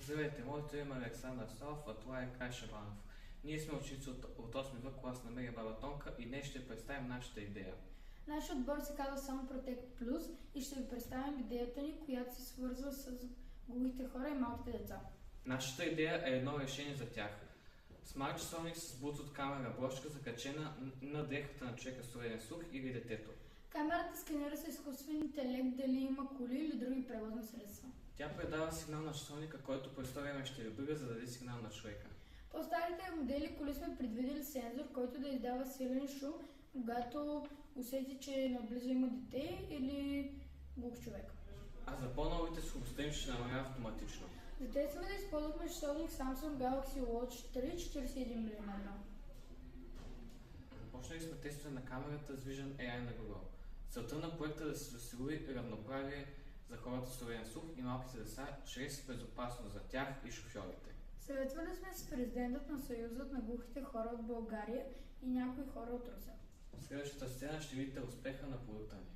Здравейте, моето име е Александър Славов, а това е Край Шабанов. Ние сме ученици от 8 В клас на Мега Баба Тонка и днес ще представим нашата идея. Нашият отбор се казва Sound Protect Plus и ще ви представим идеята ни, която се свързва с глухите хора и малките деца. Нашата идея е едно решение за тях. Смарт часовник с Bluetooth камера брошка, закачена на дрехата на човека с увреден слух или детето. Камерата сканира с изкуствен интелект дали има коли или други превозни средства. Тя предава сигнал на часовника, който през това време ще вибрира, за да даде сигнал на човека. По старите модели коли сме предвидели сензор, който да издава силен шум, когато усети, че наблизо има дете или глух човек. А за по-новите скоростта им ще намалява автоматично. За тестване да използвахме часовник Samsung Galaxy Watch 3 41 мм. Започнали сме тестове на камерата с Vision AI на Google. Целта на проекта е да се осигури равноправие за хората с увреден слух и малките деца, чрез безопасност за тях и шофьорите. Съветвали сме с президентът на Съюзът на глухите хора от България и някои хора от Русе. В следващата сцена ще видите успеха на продукта ни.